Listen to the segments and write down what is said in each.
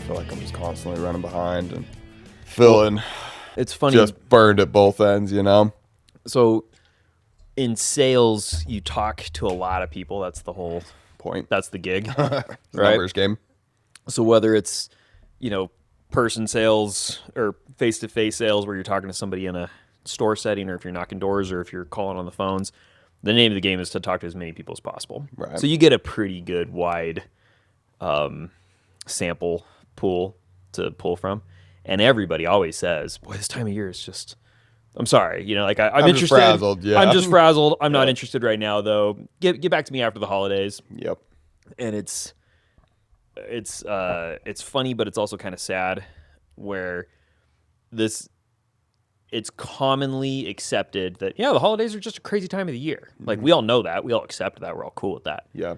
feel like I'm just constantly running behind and feeling it's funny. Just burned at both ends, you know? So in sales, you talk to a lot of people. That's the whole point. That's the gig, right? Numbers game. So whether it's, person sales or face-to-face sales where you're talking to somebody in a store setting, or if you're knocking doors, or if you're calling on the phones, the name of the game is to talk to as many people as possible. Right. So you get a pretty good wide sample pool to pull from. And everybody always says, boy, this time of year is just, I'm sorry, I'm interested. Just frazzled, yeah. I'm just frazzled. I'm not interested right now, though. Get back to me after the holidays. Yep. And it's funny, but it's also kind of sad where it's commonly accepted that, the holidays are just a crazy time of the year. Mm-hmm. Like, we all know that. We all accept that. We're all cool with that. Yeah.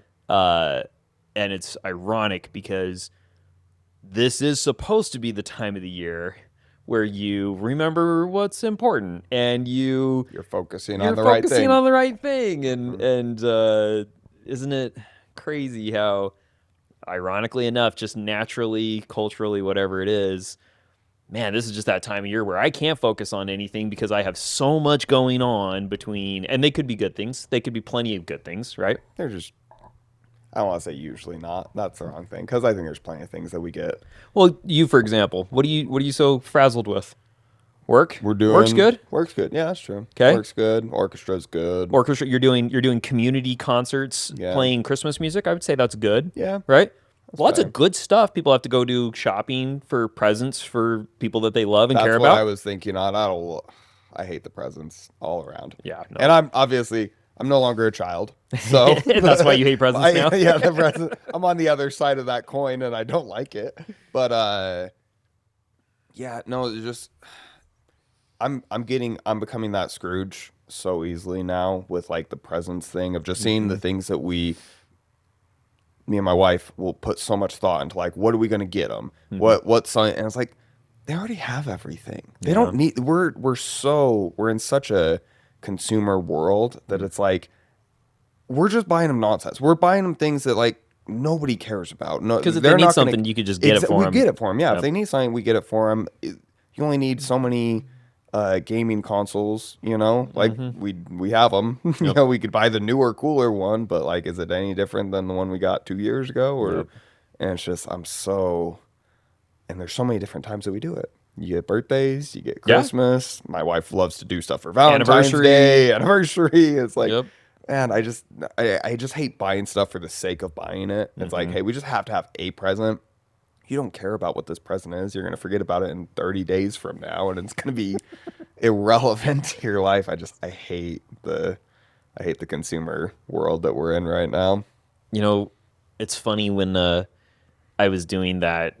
And it's ironic because this is supposed to be the time of the year where you remember what's important and you're focusing on the right thing. Focusing on the right thing. And isn't it crazy how, ironically enough, just naturally, culturally, whatever it is, man, this is just that time of year where I can't focus on anything because I have so much going on between, and they could be good things. They could be plenty of good things, right? They're just, I don't want to say usually not. That's the wrong thing, because I think there's plenty of things that we get. Well, you, for example, what are you so frazzled with? Work? Work's good? Work's good. Yeah, that's true. Okay. Work's good. Orchestra's good. You're doing community concerts, playing Christmas music. I would say that's good. Yeah. Right? Lots of good stuff. People have to go do shopping for presents for people that they love and care about. That's what I was thinking on. I hate the presents all around. Yeah. No. And I'm no longer a child. So that's why you hate presents now? Yeah, the present. I'm on the other side of that coin and I don't like it. But it's just I'm becoming that Scrooge so easily now with like the presents thing of just seeing the things that me and my wife will put so much thought into, like, what are we going to get them? What's and it's like, they already have everything. They don't need, we're in such a consumer world that it's like, we're just buying them nonsense. We're buying them things that like nobody cares about. No, because if they need something, you could just get it for them. We get it for them. Yeah. Yep. If they need something, we get it for them. You only need so many gaming consoles, like we have them. Yep. We could buy the newer, cooler one, but like, is it any different than the one we got 2 years ago? Or and it's just and there's so many different times that we do it. You get birthdays, you get Christmas. My wife loves to do stuff for Valentine's Day, anniversary. It's like, man, I just hate buying stuff for the sake of buying it. It's like, hey, we just have to have a present. You don't care about what this present is. You're going to forget about it in 30 days from now, and it's going to be irrelevant to your life. I hate the consumer world that we're in right now. It's funny when I was doing that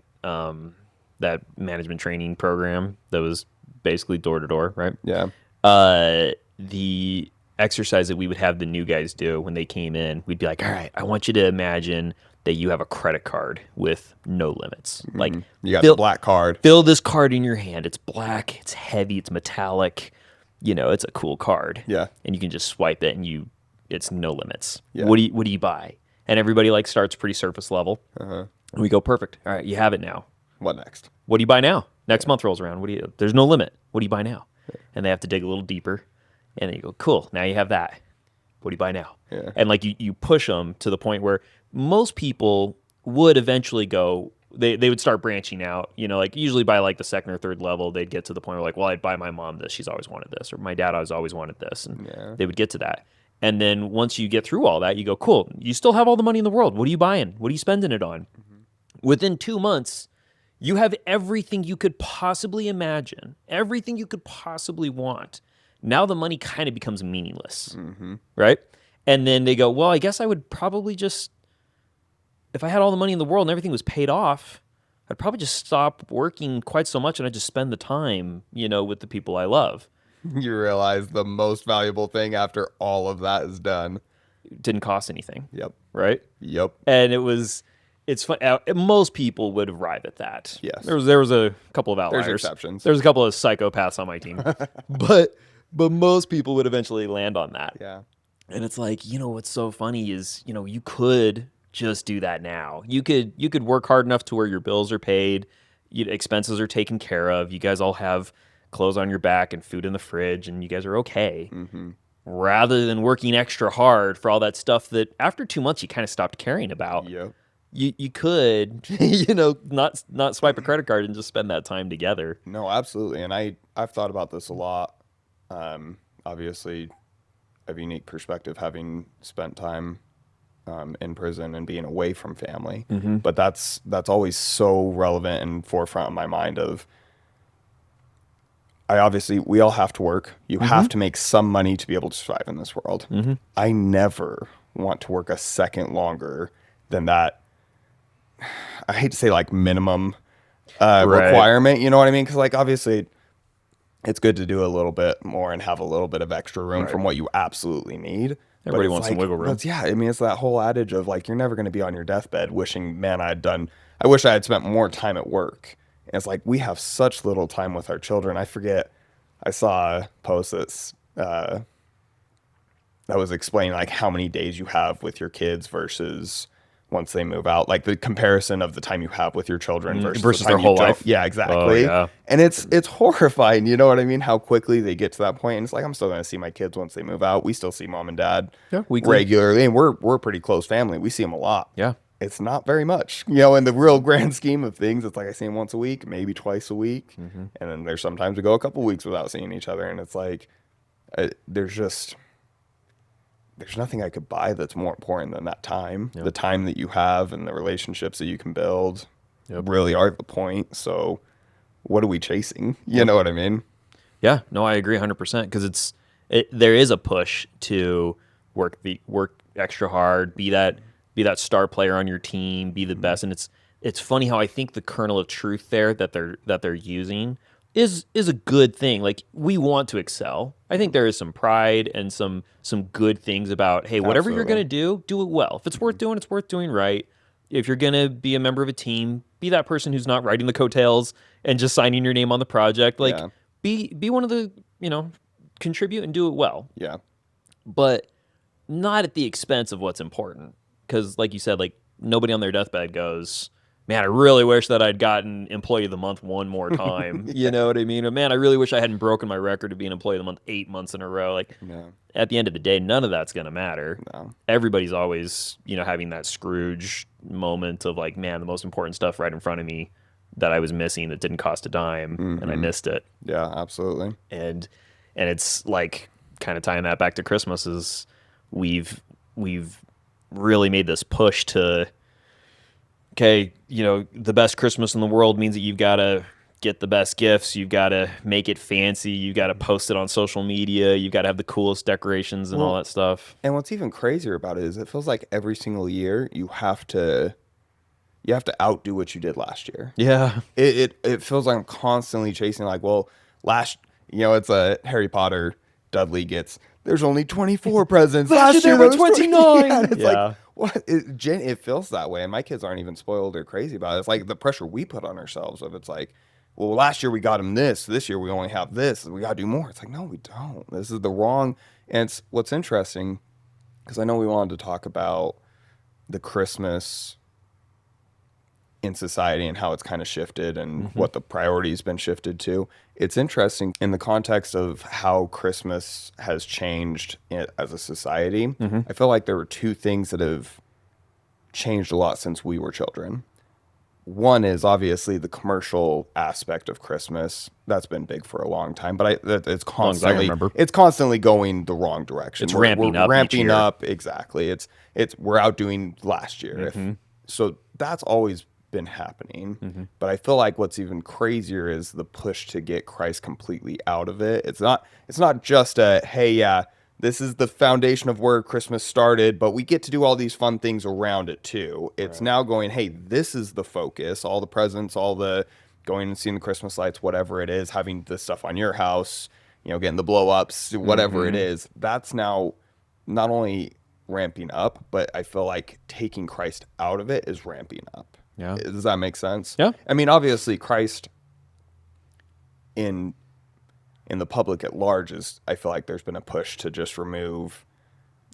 management training program that was basically door to door, right? Yeah. The exercise that we would have the new guys do when they came in, we'd be like, all right, I want you to imagine that you have a credit card with no limits. Like, you got the black card. Fill this card in your hand. It's black, it's heavy, it's metallic. It's a cool card. Yeah. And you can just swipe it and it's no limits. Yeah. What do you buy? And everybody like starts pretty surface level. Uh-huh. And we go, perfect. All right, you have it now. What next? What do you buy now? Next month rolls around. There's no limit. What do you buy now? And they have to dig a little deeper. And then you go, cool, now you have that. What do you buy now? Yeah. And like you push them to the point where most people would eventually go, they would start branching out, like usually by like the second or third level, they'd get to the point where like, well, I'd buy my mom this. She's always wanted this. Or my dad has always wanted this. And they would get to that. And then once you get through all that, you go, cool, you still have all the money in the world. What are you buying? What are you spending it on? Within 2 months, you have everything you could possibly imagine, everything you could possibly want. Now the money kind of becomes meaningless, right? And then they go, well, I guess I would probably just, if I had all the money in the world and everything was paid off, I'd probably just stop working quite so much and I'd just spend the time, with the people I love. You realize the most valuable thing after all of that is done. It didn't cost anything. Yep. Right? Yep. And it's fun. Most people would arrive at that. Yes. There was a couple of outliers. There's exceptions. There's a couple of psychopaths on my team. but most people would eventually land on that. Yeah. And it's like, what's so funny is, you could just do that now. You could work hard enough to where your bills are paid, expenses are taken care of. You guys all have clothes on your back and food in the fridge, and you guys are okay. Mm-hmm. Rather than working extra hard for all that stuff that after 2 months you kind of stopped caring about. Yep. You could not swipe a credit card and just spend that time together. No, absolutely. And I've thought about this a lot. Obviously, a unique perspective having spent time in prison and being away from family. Mm-hmm. But that's always so relevant and forefront of my mind of we all have to work. You have to make some money to be able to survive in this world. Mm-hmm. I never want to work a second longer than that. I hate to say like minimum requirement, you know what I mean? Because like obviously it's good to do a little bit more and have a little bit of extra room from what you absolutely need. Everybody wants some wiggle room. Yeah, I mean, it's that whole adage of like, you're never going to be on your deathbed wishing, man, I wish I had spent more time at work. And it's like, we have such little time with our children. I forget, I saw a post that was explaining like how many days you have with your kids versus once they move out, like the comparison of the time you have with your children versus the time their whole you don't. life. Yeah, exactly. Oh, yeah. And it's horrifying, you know what I mean? How quickly they get to that point. And it's like, I'm still going to see my kids once they move out. We still see mom and dad weekly. regularly, and we're a pretty close family. We see them a lot. Yeah. It's not very much, you know, in the real grand scheme of things. It's like I see them once a week, maybe twice a week. Mm-hmm. And then there's sometimes we go a couple weeks without seeing each other. And it's like, there's nothing I could buy that's more important than that time. Yep. The time that you have and the relationships that you can build Yep. really are the point. So what are we chasing? You know what I mean? Yeah, no, I agree 100% because there is a push to work extra hard, be that star player on your team, be the best, and it's funny how I think the kernel of truth there that they're using is a good thing. Like, we want to excel. I think there is some pride and some good things about, hey, whatever you're going to do it well. If it's worth doing, it's worth doing right. If you're going to be a member of a team, be that person who's not riding the coattails and just signing your name on the project. Like, be one of the, contribute and do it well. Yeah. But not at the expense of what's important. Because, like you said, like, nobody on their deathbed goes, man, I really wish that I'd gotten Employee of the Month one more time. You know what I mean? Or, man, I really wish I hadn't broken my record of being Employee of the Month 8 months in a row. Like, at the end of the day, none of that's going to matter. No. Everybody's always, having that Scrooge moment of like, man, the most important stuff right in front of me that I was missing that didn't cost a dime, and I missed it. Yeah, absolutely. And it's like, kind of tying that back to Christmas is we've really made this push to, okay, the best Christmas in the world means that you've got to get the best gifts, you've got to make it fancy, you've got to post it on social media, you've got to have the coolest decorations and all that stuff. And what's even crazier about it is it feels like every single year you have to outdo what you did last year. Yeah. It feels like I'm constantly chasing like, well, it's a Harry Potter, Dudley gets, there's only 24 presents. Last year there were 29. Yeah, it's like, what? It feels that way. And my kids aren't even spoiled or crazy about it. It's like the pressure we put on ourselves of it's like, well, last year we got them this year we only have this. We got to do more. It's like, no, we don't. This is the wrong. And it's what's interesting, because I know we wanted to talk about the Christmas in society and how it's kind of shifted and what the priority's been shifted to. It's interesting in the context of how Christmas has changed as a society. I feel like there were two things that have changed a lot since we were children. One is obviously the commercial aspect of Christmas. That's been big for a long time, but it's constantly going the wrong direction. It's ramping up. Ramping up, exactly. We're outdoing last year. So that's always been happening. But I feel like what's even crazier is the push to get Christ completely out of it. It's not just a, hey, yeah, this is the foundation of where Christmas started, but we get to do all these fun things around it too. It's now going, hey, this is the focus, all the presents, all the going and seeing the Christmas lights, whatever it is, having this stuff on your house, getting the blow ups, whatever it is. That's now not only ramping up, but I feel like taking Christ out of it is ramping up. Yeah. Does that make sense? Yeah. I mean, obviously Christ in the public at large I feel like there's been a push to just remove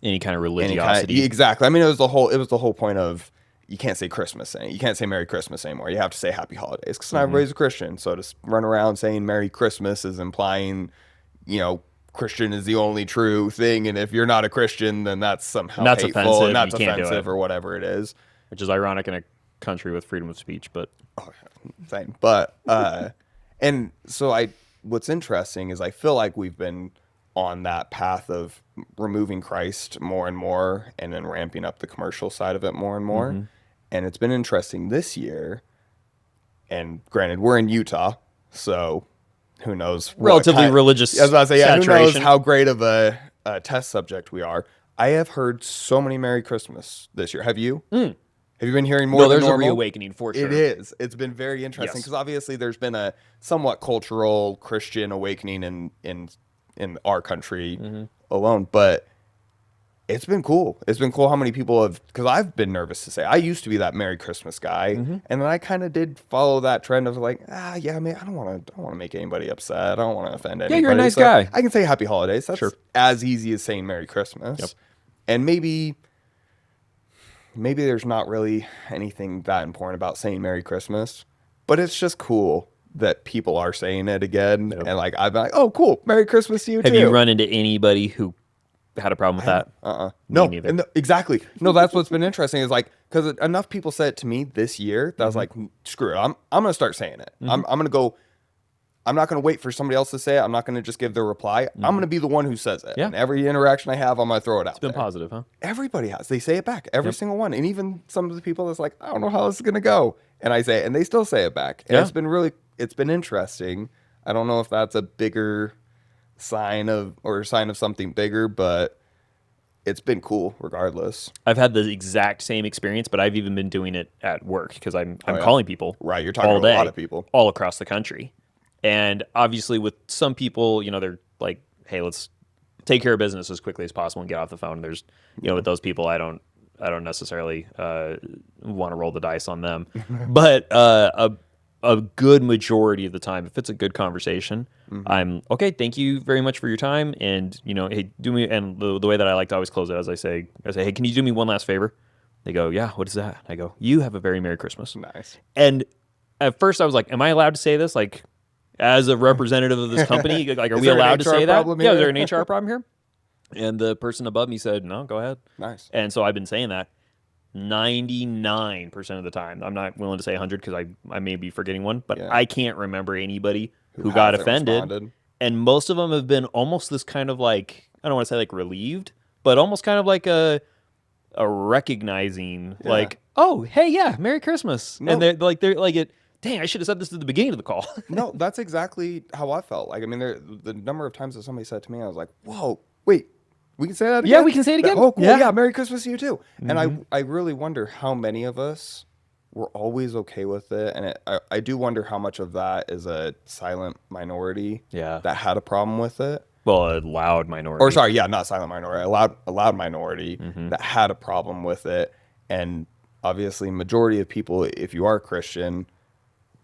any kind of any kind religiosity. exactly. I mean, it was the whole point of you can't say Christmas, you can't say Merry Christmas anymore. You have to say Happy Holidays because not everybody's a Christian. So to run around saying Merry Christmas is implying, Christian is the only true thing, and if you're not a Christian, then that's somehow And that's hateful offensive. and that's You can't do offensive it. or whatever it is. Which is ironic in a country with freedom of speech, but Same. But and so what's interesting is I feel like we've been on that path of removing Christ more and more and then ramping up the commercial side of it more and more. And it's been interesting this year. And granted, we're in Utah, so who knows? relatively religious As I say, who knows saturation. how great of a test subject we are. I have heard so many Merry Christmas this year. Have you? Have you been hearing more No, than there's normal? a reawakening for sure. It is. It's been very interesting Yes. because obviously there's been a somewhat cultural Christian awakening in our country alone, but it's been cool. It's been cool how many people have, because I've been nervous to say. I used to be that Merry Christmas guy, and then I kind of did follow that trend of like, yeah, man, I don't want to make anybody upset. I don't want to offend anybody. Yeah, you're a nice So guy. I can say Happy Holidays. That's as easy as saying Merry Christmas. Yep. And maybe there's not really anything that important about saying Merry Christmas, but it's just cool that people are saying it again. Yep. And like, I've been like, oh, cool. Merry Christmas to you too. Have you run into anybody who had a problem with that? No, neither. and exactly. No, that's what's been interesting is like, because enough people said it to me this year that I was like, screw it. I'm going to start saying it. I'm going to go. I'm not going to wait for somebody else to say it. I'm not going to just give their reply. I'm going to be the one who says it. Yeah. And every interaction I have, I'm going to throw it out. It's been positive, huh? Everybody has. They say it back. Every single one. And even some of the people that's like, I don't know how this is going to go. And I say it, and they still say it back. And it's been interesting. I don't know if that's a bigger sign of something bigger, but it's been cool regardless. I've had the exact same experience, but I've even been doing it at work because I'm calling people. Right. You're talking all to day, a lot of people all across the country. And obviously with some people, they're like, hey, let's take care of business as quickly as possible and get off the phone. There's, with those people, I don't necessarily want to roll the dice on them. But a good majority of the time, if it's a good conversation, I'm okay. Thank you very much for your time. And hey, do me. And the way that I like to always close it, as I say, hey, can you do me one last favor? They go, yeah. What is that? I go, you have a very Merry Christmas. Nice. And at first, I was like, am I allowed to say this? Like, as a representative of this company, like, are we allowed to say that? Yeah, is there an HR problem here? And the person above me said, no, go ahead. Nice. And so I've been saying that 99% of the time. I'm not willing to say 100 because I may be forgetting one, but I can't remember anybody who got offended. Responded. And most of them have been almost this kind of like, I don't want to say like relieved, but almost kind of like a recognizing, like, oh, hey, yeah, Merry Christmas. No. And they're like it. Dang, I should have said this at the beginning of the call. No, that's exactly how I felt. Like, I mean, the number of times that somebody said to me, I was like, whoa, wait, we can say that again? Yeah, we can say it again. Oh, cool. Yeah, Merry Christmas to you too. And I really wonder how many of us were always okay with it. And I do wonder how much of that is a silent minority that had a problem with it. Well, a loud minority. Or sorry, not silent minority, a loud minority that had a problem with it. And obviously, majority of people, if you are Christian,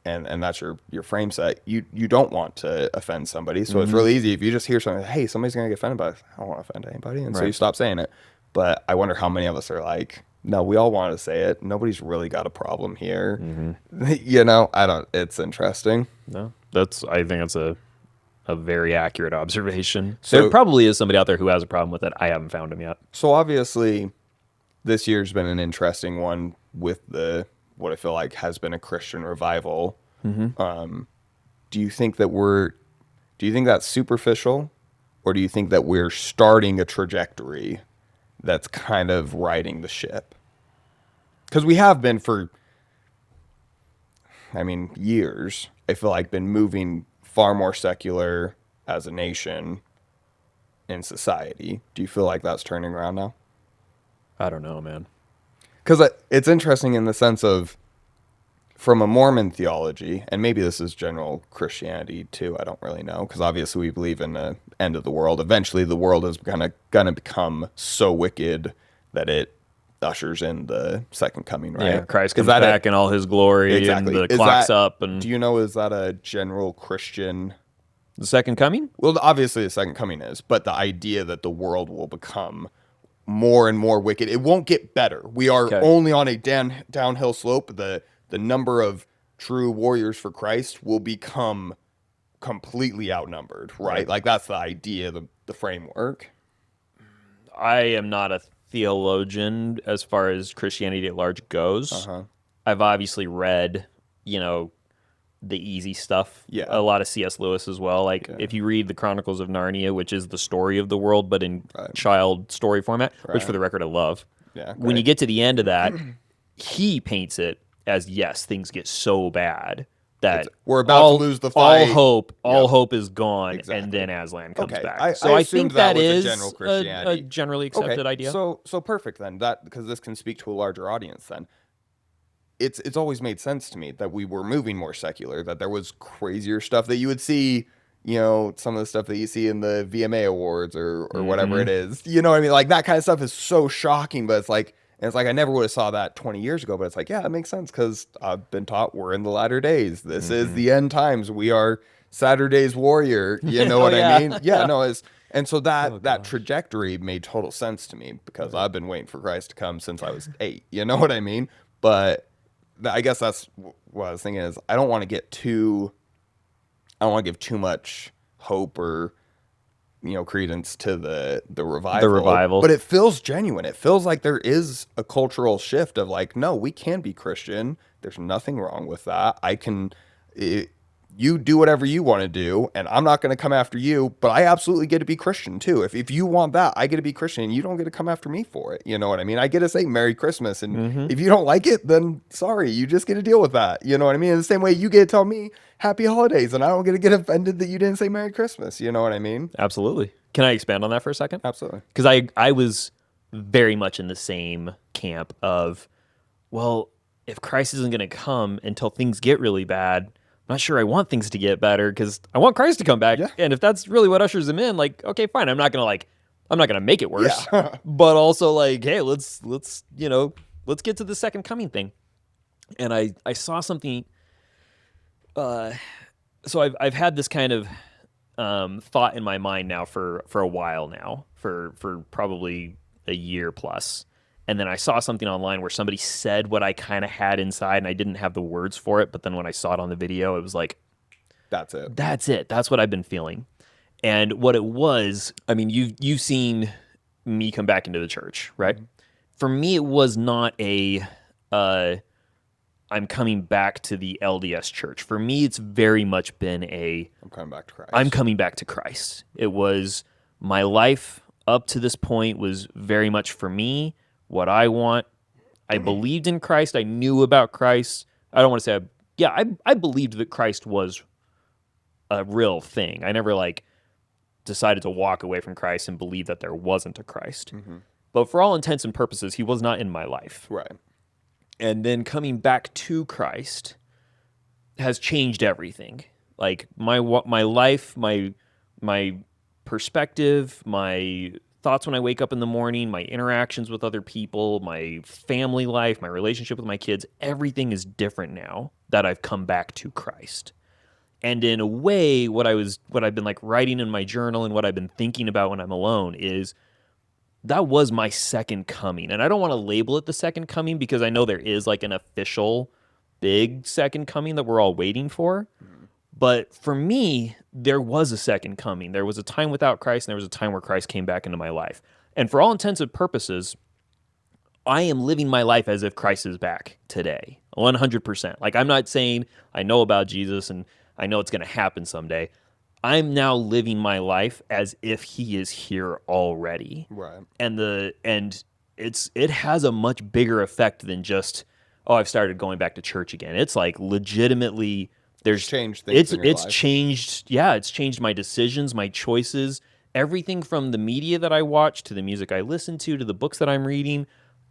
and that's your frame set, you don't want to offend somebody. So it's really easy if you just hear something, hey, somebody's going to get offended by it. I don't want to offend anybody. And so you stop saying it. But I wonder how many of us are like, no, we all want to say it. Nobody's really got a problem here. It's interesting. No, I think that's a very accurate observation. So there probably is somebody out there who has a problem with it. I haven't found him yet. So obviously, this year's been an interesting one with what I feel like has been a Christian revival. Do you think that's superficial, or do you think that we're starting a trajectory that's kind of riding the ship? Because we have been for, years, I feel like been moving far more secular as a nation in society. Do you feel like that's turning around now? I don't know, man. Because it's interesting in the sense of, from a Mormon theology, and maybe this is general Christianity too, I don't really know, because obviously we believe in the end of the world. Eventually the world is gonna become so wicked that it ushers in the second coming, right? Yeah, Christ comes back in all his glory, and the clock's up. And do you know, is that a general Christian... The second coming? Well, obviously the second coming is, but the idea that the world will become more and more wicked. It won't get better. We are Okay. only on a downhill slope. The number of true warriors for Christ will become completely outnumbered, right? Like that's the idea, the framework. I am not a theologian as far as Christianity at large goes. Uh-huh. I've obviously read, the easy stuff. Yeah. A lot of C.S. Lewis as well. Like if you read the Chronicles of Narnia, which is the story of the world, but in child story format, which for the record I love. Yeah. When you get to the end of that, he paints it as, yes, things get so bad that we're about to lose the fight. All hope is gone, and then Aslan comes back. So I think that is general Christianity. a generally accepted idea. So perfect then. That because this can speak to a larger audience then. It's always made sense to me that we were moving more secular, that there was crazier stuff that you would see, some of the stuff that you see in the VMA awards or whatever it is. You know what I mean? Like that kind of stuff is so shocking, but it's like I never would have saw that 20 years ago, but it's like, yeah, it makes sense because I've been taught we're in the latter days. This is the end times. We are Saturday's warrior. You know what I mean? Yeah, no, and so that trajectory made total sense to me because I've been waiting for Christ to come since I was 8. You know what I mean? But I guess that's what I was thinking is I don't want to give too much hope or credence to the revival. But it feels genuine. It feels like there is a cultural shift of like, no, we can be Christian. There's nothing wrong with that. You do whatever you want to do, and I'm not going to come after you, but I absolutely get to be Christian too. If you want that, I get to be Christian, and you don't get to come after me for it. You know what I mean? I get to say Merry Christmas, and if you don't like it, then sorry, you just get to deal with that. You know what I mean? In the same way, you get to tell me Happy Holidays, and I don't get to get offended that you didn't say Merry Christmas. You know what I mean? Absolutely. Can I expand on that for a second? Absolutely. Because I was very much in the same camp of, well, if Christ isn't going to come until things get really bad, I'm not sure I want things to get better because I want Christ to come back. Yeah. And if that's really what ushers him in, like, okay, fine. I'm not gonna make it worse. Yeah. But also like, hey, let's get to the second coming thing. And I saw something. So I've had this kind of thought in my mind now for a while now, for probably a year plus. And then I saw something online where somebody said what I kind of had inside, and I didn't have the words for it. But then when I saw it on the video, it was like, that's it. That's it. That's what I've been feeling. And what it was, I mean, you've seen me come back into the church, right? Mm-hmm. For me, it was not I'm coming back to the LDS church. For me, it's very much been I'm coming back to Christ. I'm coming back to Christ. It was my life up to this point was very much for me. What I want. I believed in Christ. I knew about Christ. I don't want to say, I believed that Christ was a real thing. I never decided to walk away from Christ and believe that there wasn't a Christ. Mm-hmm. But for all intents and purposes, he was not in my life. Right. And then coming back to Christ has changed everything. Like my life, my perspective, my thoughts when I wake up in the morning, my interactions with other people, my family life, my relationship with my kids, everything is different now that I've come back to Christ. And in a way, what I've been writing in my journal and what I've been thinking about when I'm alone is that was my second coming. And I don't want to label it the second coming because I know there is an official big second coming that we're all waiting for. Mm-hmm. But for me, there was a second coming. There was a time without Christ, and there was a time where Christ came back into my life. And for all intents and purposes, I am living my life as if Christ is back today, 100%. I'm not saying I know about Jesus and I know it's going to happen someday. I'm now living my life as if he is here already. Right. And it has a much bigger effect than just, I've started going back to church again. It's legitimately there's changed things in your life. It's changed my decisions, my choices, everything from the media that I watch to the music I listen to the books that I'm reading.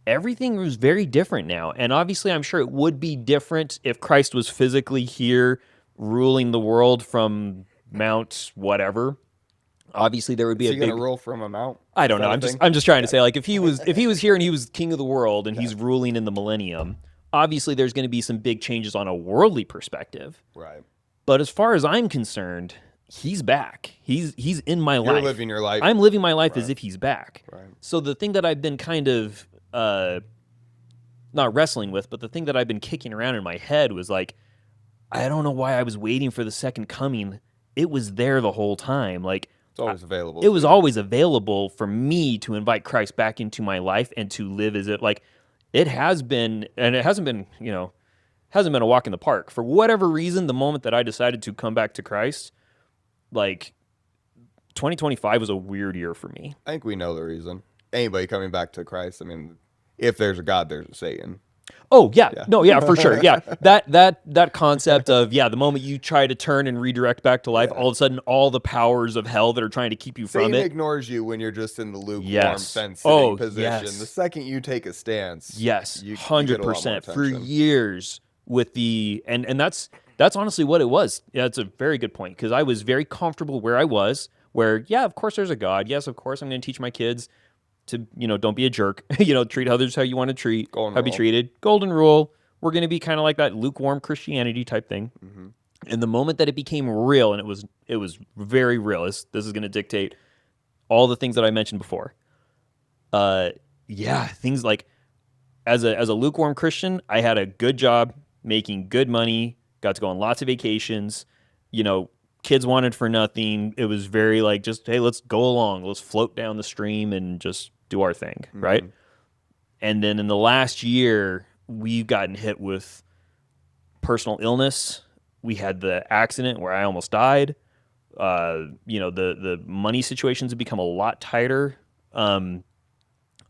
Everything was very different now. And obviously I'm sure it would be different if Christ was physically here ruling the world from Mount whatever. Obviously there would be Is he going to rule from a mount? I don't know. I'm just trying to say if he was here and he was king of the world and he's ruling in the millennium, obviously there's going to be some big changes on a worldly perspective. Right. But as far as I'm concerned, he's back. He's in my You're life. living your life. I'm living my life as Right. if he's back. Right. So the thing that I've been kind of not wrestling with, but the thing that I've been kicking around in my head was like, I don't know why I was waiting for the second coming. It was there the whole time. Like, It's always available. it was always available for me to invite Christ back into my life and to live as it. Like, it has been, and it hasn't been, hasn't been a walk in the park. For whatever reason, the moment that I decided to come back to Christ, like 2025 was a weird year for me. I think we know the reason. Anybody coming back to Christ, I mean, if there's a God, there's a Satan. Oh yeah. No, yeah, for sure. Yeah. That concept of, the moment you try to turn and redirect back to life, all of a sudden all the powers of hell that are trying to keep you Satan from it ignores you when you're just in the lukewarm Yes. fence-sitting position. Yes. The second you take a stance, Yes, you get a lot more 100%. For attention. years with the and that's honestly what it was. Yeah, it's a very good point because I was very comfortable where I was. Where of course there's a God. Yes, of course I'm going to teach my kids to don't be a jerk. Treat others how you want to treat, Golden how be rule. treated. Golden rule. We're going to be kind of like that lukewarm Christianity type thing. Mm-hmm. And the moment that it became real, and it was very real. This is going to dictate all the things that I mentioned before. Things like as a lukewarm Christian, I had a good job, making good money, got to go on lots of vacations. Kids wanted for nothing. It was very like just, hey, let's go along, let's float down the stream and just do our thing, right? And then in the last year, we've gotten hit with personal illness. We had the accident where I almost died. The money situations have become a lot tighter. I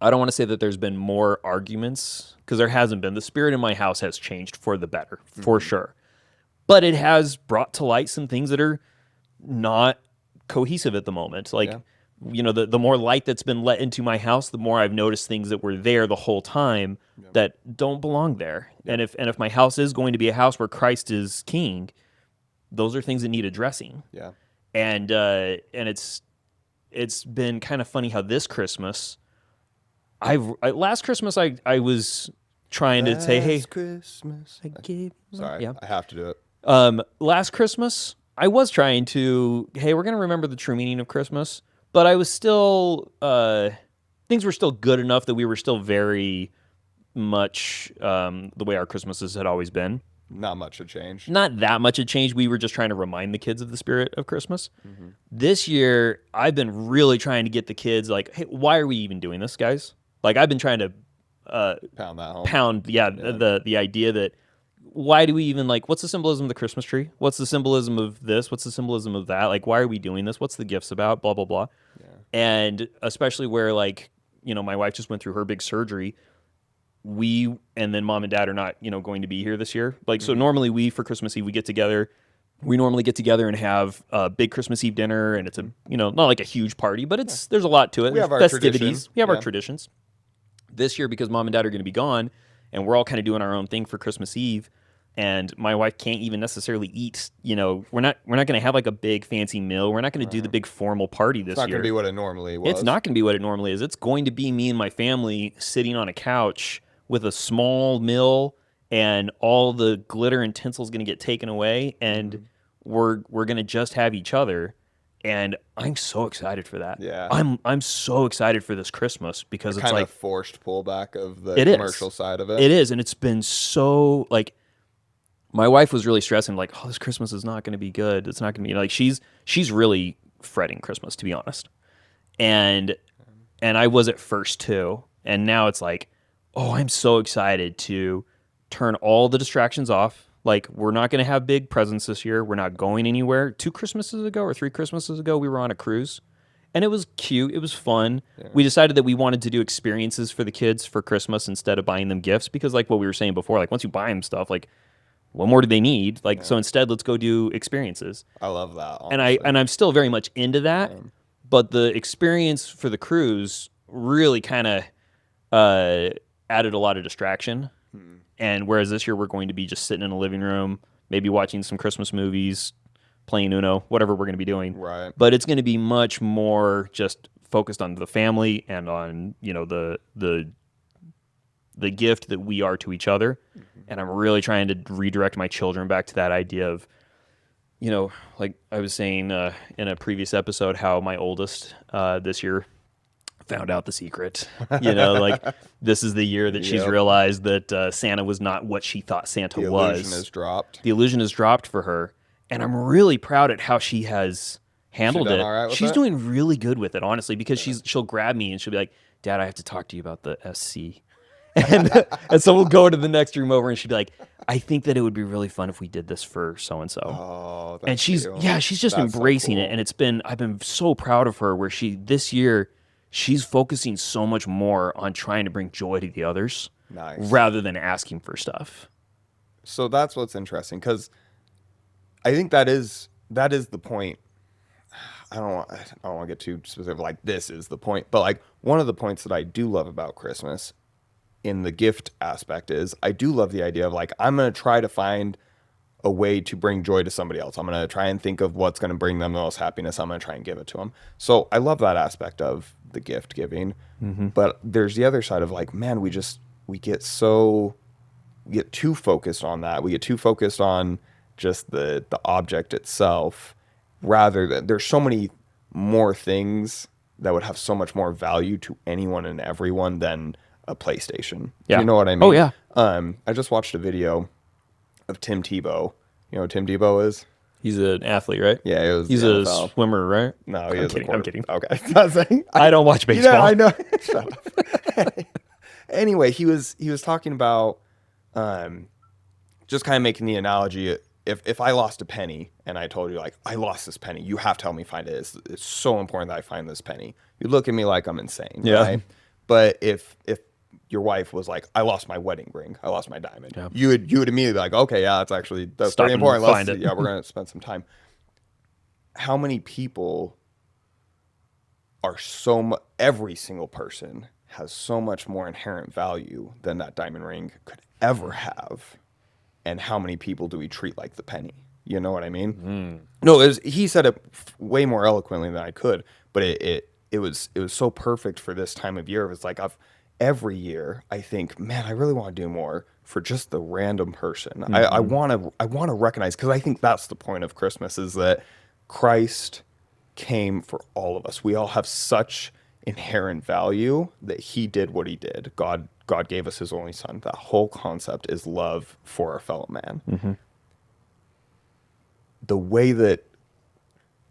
don't want to say that there's been more arguments because there hasn't been. The spirit in my house has changed for the better, for sure. But it has brought to light some things that are not cohesive at the moment. Like, the more light that's been let into my house, the more I've noticed things that were there the whole time that don't belong there. And if my house is going to be a house where Christ is king, those are things that need addressing. Yeah. And it's been kind of funny how this Christmas, last Christmas I was trying to say, hey, Christmas. I gave you Sorry, I have to do it. last Christmas I was trying to, hey, we're going to remember the true meaning of Christmas, but I was still things were still good enough that we were still very much the way our Christmases had always been. Not much had changed. Not that much had changed. We were just trying to remind the kids of the spirit of Christmas. This year, I've been really trying to get the kids like, hey, why are we even doing this, guys? Like, I've been trying to Pound that home. the idea that why do we even, like, what's the symbolism of the Christmas tree? What's the symbolism of this? What's the symbolism of that? Like, why are we doing this? What's the gifts about? Blah, blah, blah. Yeah. And especially where, like, my wife just went through her big surgery. And then mom and dad are not, going to be here this year. Like, so normally for Christmas Eve, we get together. We normally get together and have a big Christmas Eve dinner, and it's not like a huge party, but there's a lot to it. We have our festivities. tradition. We have our traditions. This year, because mom and dad are going to be gone, and we're all kind of doing our own thing for Christmas Eve, and my wife can't even necessarily eat. We're not going to have like a big fancy meal. We're not going to do the big formal party this It's not year. going to be what it normally was. It's not going to be what it normally is. It's going to be me and my family sitting on a couch with a small meal, and all the glitter and tinsel is going to get taken away, and we're going to just have each other. And I'm so excited for that. Yeah. I'm so excited for this Christmas because it's kind like of forced pullback of the It is. commercial side of it. It is, and it's been so, like, my wife was really stressing, like, oh, this Christmas is not going to be good. It's not going to be, like, she's really fretting Christmas, to be honest. And I was at first too, and now it's like, oh, I'm so excited to turn all the distractions off. Like, we're not going to have big presents this year. We're not going anywhere. 2 Christmases ago or 3 Christmases ago, we were on a cruise, and it was cute. It was fun. Yeah. We decided that we wanted to do experiences for the kids for Christmas instead of buying them gifts because, like what we were saying before, like, once you buy them stuff, like, what more do they need? Like, so instead, let's go do experiences. I love that, honestly. And I'm still very much into that, but the experience for the cruise really kind of added a lot of distraction. And whereas this year we're going to be just sitting in a living room, maybe watching some Christmas movies, playing Uno, whatever we're going to be doing. Right. But it's going to be much more just focused on the family and on, the gift that we are to each other. And I'm really trying to redirect my children back to that idea of like I was saying in a previous episode, how my oldest this year found out the secret. Like this is the year that she's Yep. realized that Santa was not what she thought Santa The illusion is was. dropped. The illusion is dropped for her, and I'm really proud at how she has handled done it. all right with She's it? doing really good with it, honestly, because she'll grab me and she'll be like, "Dad, I have to talk to you about the SC." And so we'll go to the next room over and she'd be like, I think that it would be really fun if we did this for so and so. Oh, And that's cute. she's just That's so embracing it. cool. And I've been so proud of her where this year she's focusing so much more on trying to bring joy to the others Nice. rather than asking for stuff. So that's what's interesting, because I think that is the point. I don't want to get too specific. Like, this is the point, but like, one of the points that I do love about Christmas in the gift aspect is I do love the idea of, like, I'm going to try to find a way to bring joy to somebody else. I'm going to try and think of what's going to bring them the most happiness. I'm going to try and give it to them. So I love that aspect of the gift giving. But there's the other side of, like, man, we get too focused on that. We get too focused on just the object itself, rather than there's so many more things that would have so much more value to anyone and everyone than a PlayStation. Yeah. You know what I mean? Oh, yeah. I just watched a video of Tim Tebow. You know who Tim Tebow is? He's an athlete, right? Yeah, it was He's the a NFL. swimmer, right? No, he I'm is kidding. a I'm kidding. Okay. I don't watch baseball. Yeah, I know. Shut up. Anyway, he was talking about just kind of making the analogy. If I lost a penny and I told you, like, I lost this penny, you have to help me find it. It's so important that I find this penny. You look at me like I'm insane, Yeah. right? But if your wife was like, I lost my wedding ring, I lost my diamond, Yeah. you would immediately be like, okay, yeah, that's Stop pretty and important. find it. Yeah, we're gonna spend some time. How many people are every single person has so much more inherent value than that diamond ring could ever have, and how many people do we treat like the penny? You know what I mean? No, he said it way more eloquently than I could, but it was so perfect for this time of year. It was like, every year I think, man, I really want to do more for just the random person. I want to recognize, because I think that's the point of Christmas, is that Christ came for all of us. We all have such inherent value that he did what he did. God gave us his only son. That whole concept is love for our fellow man. The way that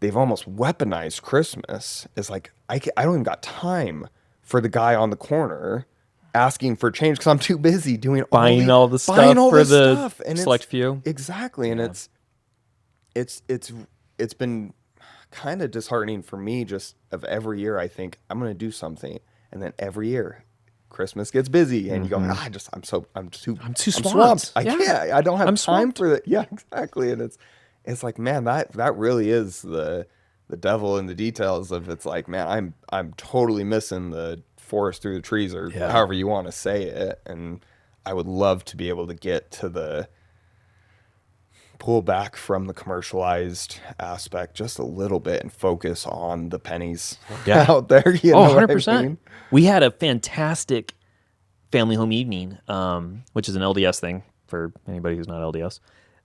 they've almost weaponized Christmas is like, I don't even got time for the guy on the corner asking for change because I'm too busy Buying all the stuff for the select few. Exactly. And it's been kind of disheartening for me, just of every year I think I'm going to do something, and then every year Christmas gets busy and you go, I'm too swamped. I can't, I don't have I'm time swamped. for that. Yeah, exactly. And it's like, man, that really is the devil in the details of, it's like, man, I'm totally missing the forest through the trees, or however you want to say it. And I would love to be able to get to pull back from the commercialized aspect just a little bit and focus on the pennies out there. You know 100%. what I mean? We had a fantastic family home evening, which is an LDS thing for anybody who's not LDS.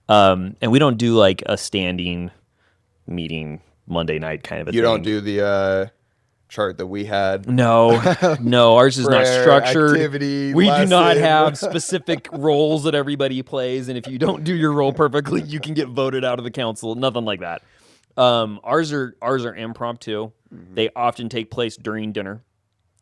And we don't do like a standing meeting Monday night kind of a thing. You don't do the chart that we had. No, ours is not Prayer, structured. activity, We do not lesson. have specific roles that everybody plays, and if you don't do your role perfectly, you can get voted out of the council. Nothing like that. Ours are impromptu. They often take place during dinner,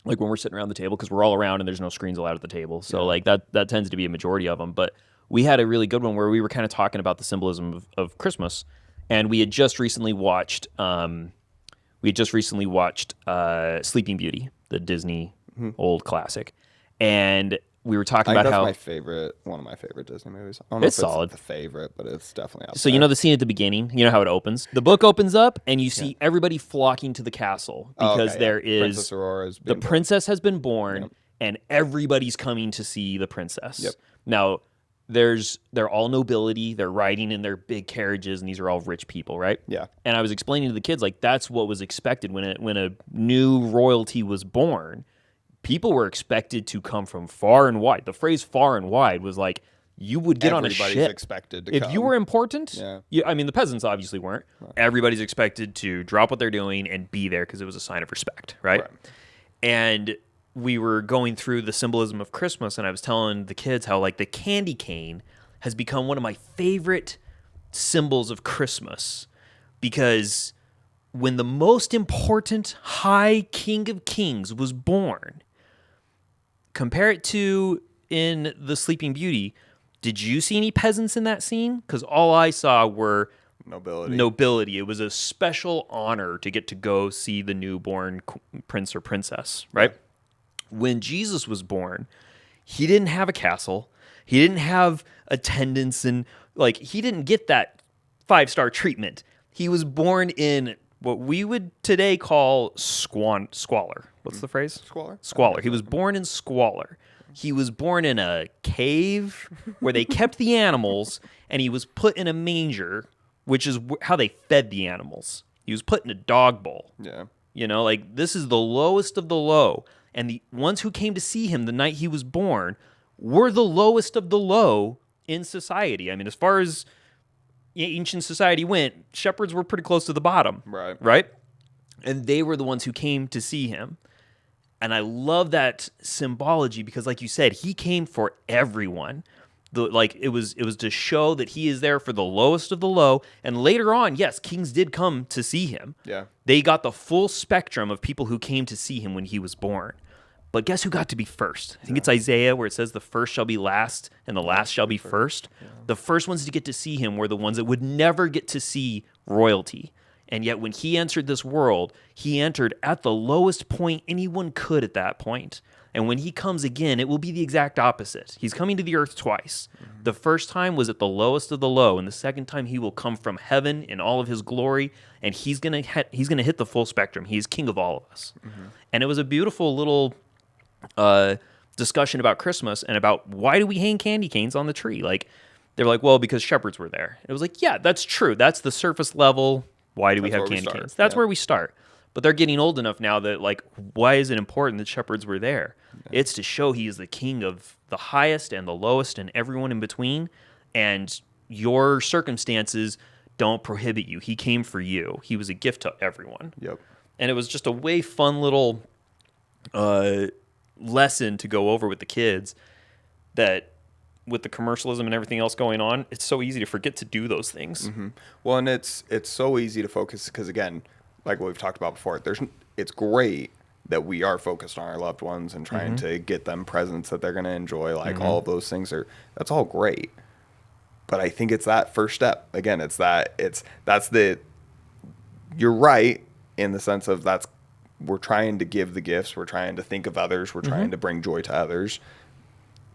like when we're sitting around the table, because we're all around and there's no screens allowed at the table. So like that tends to be a majority of them. But we had a really good one where we were kind of talking about the symbolism of Christmas, and we had just recently watched. Sleeping Beauty, the Disney old classic, and we were talking about that's how one of my favorite Disney movies. I don't know It's if solid. It's the favorite, but it's definitely up So there. you know the scene at the beginning, you know how it opens. The book opens up, and you see everybody flocking to the castle because there is Princess Aurora's the being born. princess has been born, and everybody's coming to see the princess. Yep. Now, they're all nobility. They're riding in their big carriages, and these are all rich people, right? Yeah. And I was explaining to the kids, like, that's what was expected when a new royalty was born. People were expected to come from far and wide. The phrase "far and wide" was like, you would get on a Everybody's ship. expected to If come. you were important, Yeah. I mean, the peasants obviously weren't. Right. Everybody's expected to drop what they're doing and be there because it was a sign of respect, right? And we were going through the symbolism of Christmas, and I was telling the kids how, like, the candy cane has become one of my favorite symbols of Christmas, because when the most important high king of kings was born, compare it to in The Sleeping Beauty, did you see any peasants in that scene? Because all I saw were nobility. It was a special honor to get to go see the newborn prince or princess, right? Yeah. When Jesus was born, he didn't have a castle. He didn't have attendants, and like, he didn't get that 5-star treatment. He was born in what we would today call squalor. What's the phrase? Squalor. He was born in squalor. He was born in a cave where they kept the animals, and he was put in a manger, which is how they fed the animals. He was put in a dog bowl. Yeah. You know, like, this is the lowest of the low. And the ones who came to see him the night he was born were the lowest of the low in society. I mean, as far as ancient society went, shepherds were pretty close to the bottom. Right? And they were the ones who came to see him. And I love that symbology because, like you said, he came for everyone. It was to show that he is there for the lowest of the low. And later on, yes, kings did come to see him. Yeah. They got the full spectrum of people who came to see him when he was born. But guess who got to be first? I think it's Isaiah, where it says the first shall be last and the last shall be first. Yeah. The first ones to get to see him were the ones that would never get to see royalty. And yet when he entered this world, he entered at the lowest point anyone could at that point. And when he comes again, it will be the exact opposite. He's coming to the earth twice. Mm-hmm. The first time was at the lowest of the low, and the second time he will come from heaven in all of his glory, and he's gonna hit the full spectrum. He's king of all of us. Mm-hmm. And it was a beautiful little discussion about Christmas and about why do we hang candy canes on the tree? Like, they're like, well, because shepherds were there. It was like, yeah, that's true. That's the surface level. Why do we have candy canes? That's where we start. But they're getting old enough now that, like, why is it important that shepherds were there? Yeah. It's to show he is the king of the highest and the lowest and everyone in between. And your circumstances don't prohibit you. He came for you. He was a gift to everyone. Yep. And it was just a way fun little lesson to go over with the kids, that with the commercialism and everything else going on, it's so easy to forget to do those things. Mm-hmm. Well, and it's so easy to focus because, again, like what we've talked about before, it's great that we are focused on our loved ones and trying to get them presents that they're going to enjoy. Like, all of those things that's all great. But I think it's that first step. Again, you're right in the sense of we're trying to give the gifts. We're trying to think of others. We're trying to bring joy to others.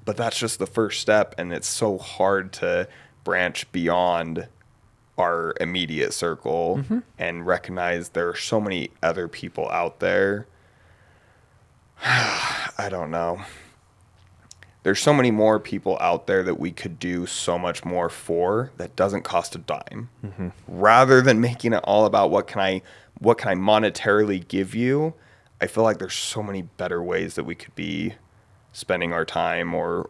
But that's just the first step. And it's so hard to branch beyond our immediate circle and recognize there are so many other people out there. I don't know. There's so many more people out there that we could do so much more for that doesn't cost a dime. Rather than making it all about what can I monetarily give you, I feel like there's so many better ways that we could be spending our time or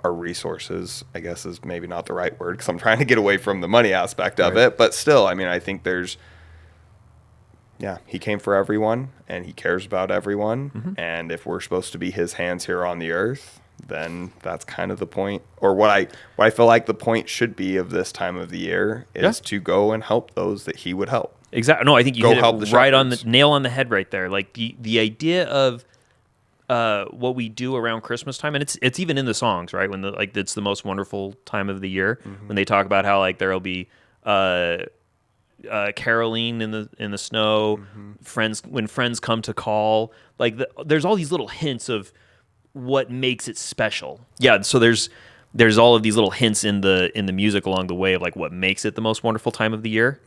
our resources, I guess is maybe not the right word because I'm trying to get away from the money aspect of it. But still, I mean, I think he came for everyone and he cares about everyone. And if we're supposed to be his hands here on the earth, then that's kind of the point, or what I feel like the point should be of this time of the year is to go and help those that he would help. Exactly. No, I think you hit it right on the nail on the head right there. Like the idea of what we do around Christmas time, and it's even in the songs, right? When it's the most wonderful time of the year, when they talk about how, like, there'll be caroling in the snow, when friends come to call, like there's all these little hints of what makes it special. Yeah, so there's all of these little hints in the music along the way of, like, what makes it the most wonderful time of the year.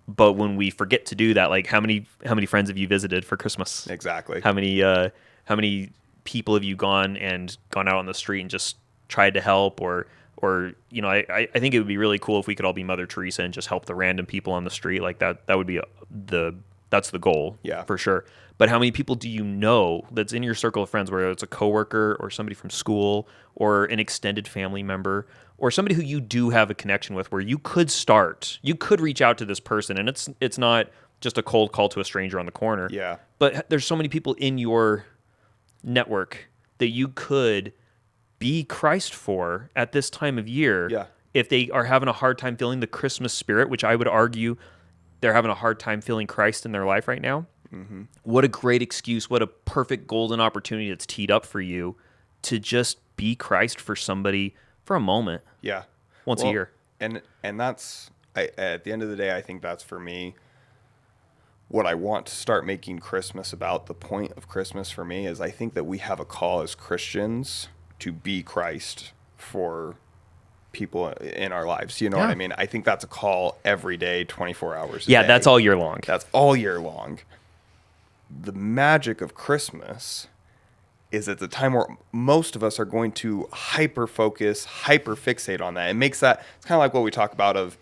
But when we forget to do that, like, how many friends have you visited for Christmas? Exactly. How many people have you gone out on the street and just tried to help, or I think it would be really cool if we could all be Mother Teresa and just help the random people on the street. Like, that would be the That's the goal, Yeah. for sure. But how many people do you know that's in your circle of friends, whether it's a coworker or somebody from school or an extended family member or somebody who you do have a connection with, where you could reach out to this person, and it's not just a cold call to a stranger on the corner. Yeah. But there's so many people in your network that you could be Christ for at this time of year. Yeah. If they are having a hard time feeling the Christmas spirit, which I would argue they're having a hard time feeling Christ in their life right now. Mm-hmm. What a great excuse, what a perfect golden opportunity that's teed up for you to just be Christ for somebody for a moment. Yeah. Once a year. And that's, at the end of the day, I think that's for me what I want to start making Christmas about. The point of Christmas for me is I think that we have a call as Christians to be Christ for people in our lives. You know what I mean? I think that's a call every day, 24 hours a day. That's all year long. That's all year long. The magic of Christmas is it's a time where most of us are going to hyper focus, hyper fixate on that. It makes that, it's kind of like what we talk about of,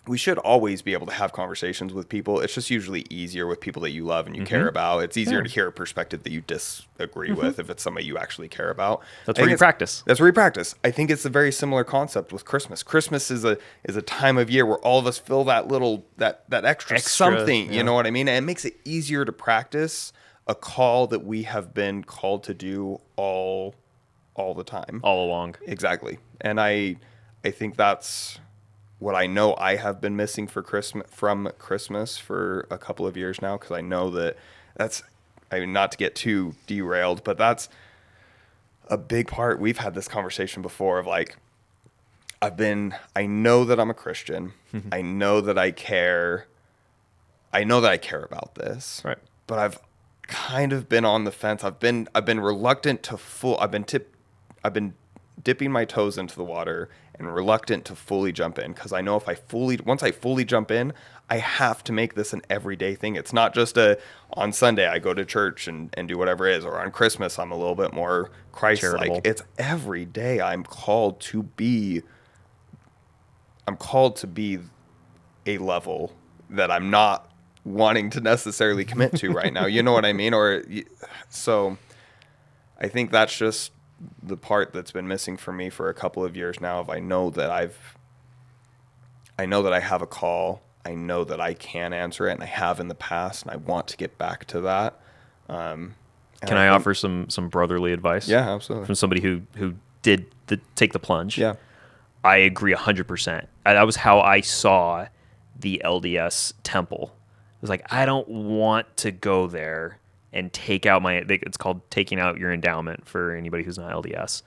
we should always be able to have conversations with people. It's just usually easier with people that you love and you care about. It's easier to hear a perspective that you disagree with if it's somebody you actually care about. That's where you practice. That's where you practice. I think it's a very similar concept with Christmas. Christmas is a time of year where all of us feel that little that extra something. You know what I mean? And it makes it easier to practice a call that we have been called to do all the time, all along. Exactly. And I think that's what I know I have been missing from Christmas for a couple of years now, because I know that's, I mean, not to get too derailed, but that's a big part. We've had this conversation before of like, I know that I'm a Christian. I know that I care. I know that I care about this. Right. But I've kind of been on the fence. I've been reluctant to I've been dipping my toes into the water and reluctant to fully jump in, because I know once I fully jump in, I have to make this an everyday thing. It's not just on Sunday I go to church and do whatever it is, or on Christmas I'm a little bit more Christ-like. It's every day I'm called to be a level that I'm not wanting to necessarily commit to right now. You know what I mean? So I think that's just the part that's been missing for me for a couple of years now. I know that I have a call. I know that I can answer it, and I have in the past, and I want to get back to that. Can I offer some brotherly advice? Yeah, absolutely. From somebody who did take the plunge. Yeah. I agree 100%. That was how I saw the LDS temple. It was like, I don't want to go there and take out it's called taking out your endowment for anybody who's not LDS.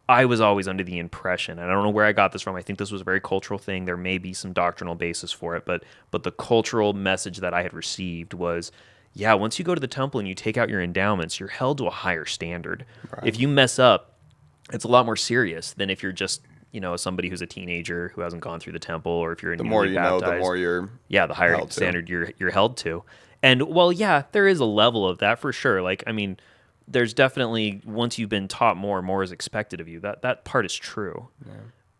I was always under the impression, and I don't know where I got this from, I think this was a very cultural thing. There may be some doctrinal basis for it, but the cultural message that I had received was, yeah, once you go to the temple and you take out your endowments, you're held to a higher standard. Right. If you mess up, it's a lot more serious than if you're just, somebody who's a teenager who hasn't gone through the temple, or if you're the more you baptized, know, the more you're the higher standard you're held to. And there is a level of that for sure. Like, I mean, there's definitely, once you've been taught more is expected of you. That part is true. Yeah.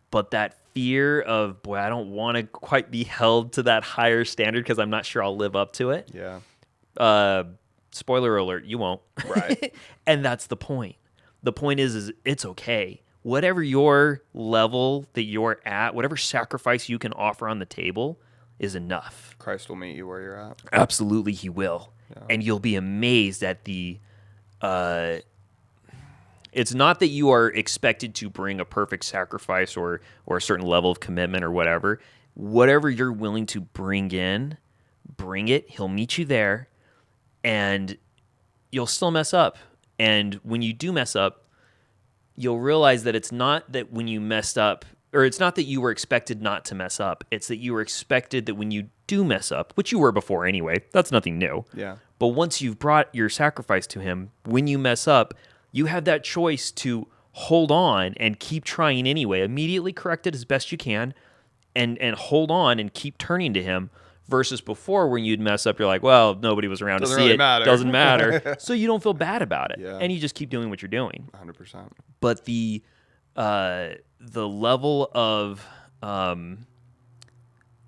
But that fear of, boy, I don't want to quite be held to that higher standard because I'm not sure I'll live up to it. Yeah. Spoiler alert, you won't. Right. And that's the point. The point is it's okay. Whatever your level that you're at, whatever sacrifice you can offer on the table is enough. Christ will meet you where you're at. Absolutely, he will. Yeah. And you'll be amazed at the... it's not that you are expected to bring a perfect sacrifice or a certain level of commitment or whatever. Whatever you're willing to bring it. He'll meet you there, and you'll still mess up. And when you do mess up, you'll realize that it's not that when you messed up, or it's not that you were expected not to mess up. It's that you were expected that when you do mess up, which you were before anyway, that's nothing new. Yeah. But once you've brought your sacrifice to him, when you mess up, you have that choice to hold on and keep trying anyway. Immediately correct it as best you can, and hold on and keep turning to him. Versus before, when you'd mess up, you're like, well, nobody was around to see it. Doesn't matter. So you don't feel bad about it. Yeah. And you just keep doing what you're doing. 100%. But the level of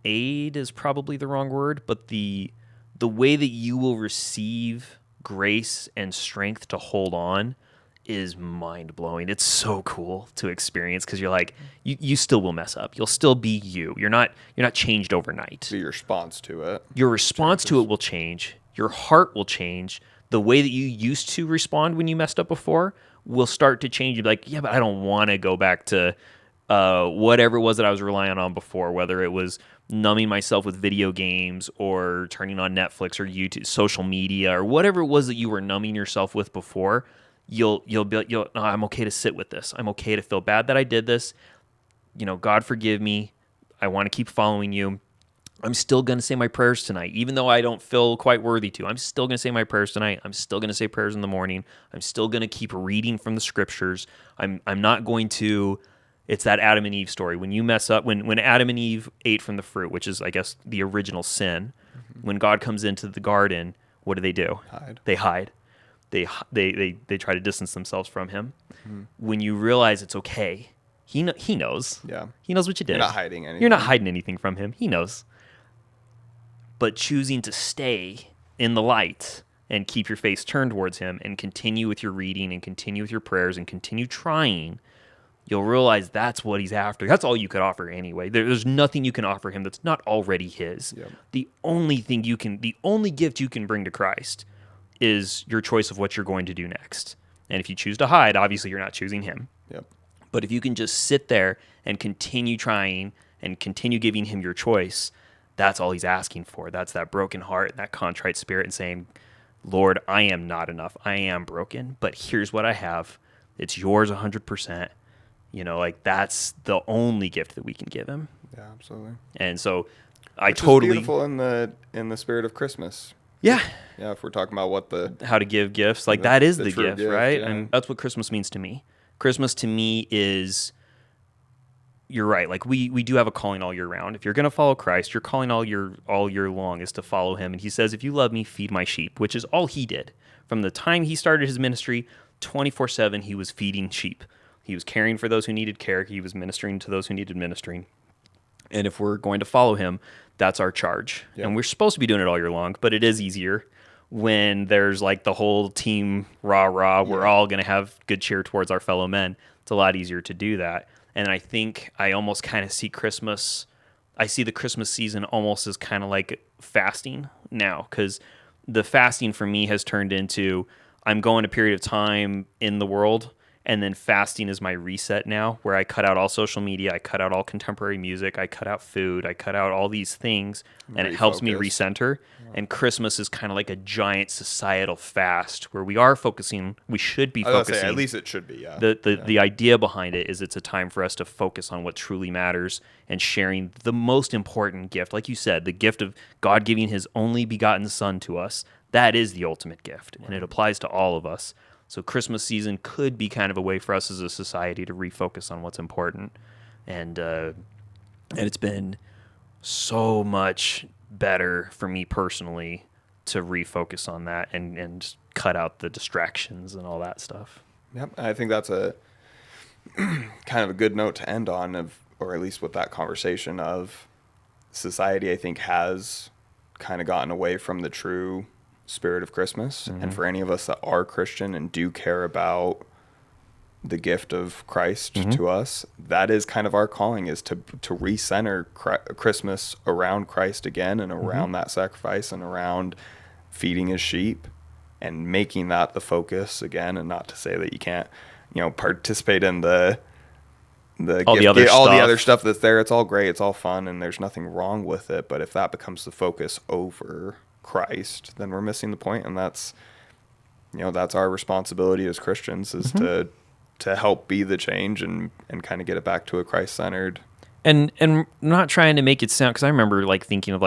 aid is probably the wrong word, but the the way that you will receive grace and strength to hold on is mind-blowing. It's so cool to experience because you're like, you still will mess up. You'll still be you. You're not changed overnight. Your response to it. Your response to it will change. Your heart will change. The way that you used to respond when you messed up before will start to change. You'll be like, yeah, but I don't want to go back to whatever it was that I was relying on before, whether it was numbing myself with video games or turning on Netflix or YouTube, social media, or whatever it was that you were numbing yourself with before. You'll no, I'm okay to sit with this. I'm okay to feel bad that I did this. God forgive me. I want to keep following you. I'm still going to say my prayers tonight, even though I don't feel quite worthy to. I'm still going to say my prayers tonight. I'm still going to say prayers in the morning. I'm still going to keep reading from the scriptures. I'm not going to. It's that Adam and Eve story. When you mess up, when Adam and Eve ate from the fruit, which is, I guess, the original sin, when God comes into the garden, what do? Hide. They hide. They try to distance themselves from him. When you realize it's okay, he knows. Yeah. He knows what you did. You're not hiding anything. You're not hiding anything from him. He knows. But choosing to stay in the light and keep your face turned towards him and continue with your reading and continue with your prayers and continue trying, you'll realize that's what he's after. That's all you could offer anyway. There's nothing you can offer him that's not already his. Yep. The only gift you can bring to Christ is your choice of what you're going to do next. And if you choose to hide, obviously you're not choosing him. Yep. But if you can just sit there and continue trying and continue giving him your choice, that's all he's asking for. That's that broken heart and that contrite spirit and saying, Lord, I am not enough. I am broken, but here's what I have. It's yours 100%. That's the only gift that we can give him. Yeah, absolutely. And so Which is beautiful in the spirit of Christmas. Yeah. Yeah, if we're talking about how to give gifts, that is the gift, right? Yeah. And that's what Christmas means to me. Christmas to me is, you're right. We do have a calling all year round. If you're going to follow Christ, your calling all year long is to follow him. And he says, if you love me, feed my sheep, which is all he did. From the time he started his ministry, 24/7, he was feeding sheep. He was caring for those who needed care. He was ministering to those who needed ministering. And if we're going to follow him, that's our charge. Yep. And we're supposed to be doing it all year long, but it is easier when there's the whole team rah-rah. We're all going to have good cheer towards our fellow men. It's a lot easier to do that. And I think I almost kind of see the Christmas season almost as kind of like fasting now, because the fasting for me has turned into, I'm going a period of time in the world, and then fasting is my reset now, where I cut out all social media, I cut out all contemporary music, I cut out food, I cut out all these things, and it helps me recenter. And Christmas is kind of like a giant societal fast where we should be focusing. At least it should be, yeah. The idea behind it is it's a time for us to focus on what truly matters and sharing the most important gift. Like you said, the gift of God giving his only begotten son to us. That is the ultimate gift, and it applies to all of us. So Christmas season could be kind of a way for us as a society to refocus on what's important. And it's been so much better for me personally to refocus on that and cut out the distractions and all that stuff. Yep. I think that's a kind of a good note to end on, or at least with that conversation of society, I think, has kind of gotten away from the true spirit of Christmas. And for any of us that are Christian and do care about the gift of Christ to us, that is kind of our calling, is to recenter Christmas around Christ again, and around that sacrifice, and around feeding his sheep, and making that the focus again. And not to say that you can't participate in the other stuff that's there. It's all great, it's all fun, and there's nothing wrong with it. But if that becomes the focus over Christ, then we're missing the point. And that's our responsibility as Christians, is to help be the change and kind of get it back to a Christ-centered. And not trying to make it sound, because I remember thinking of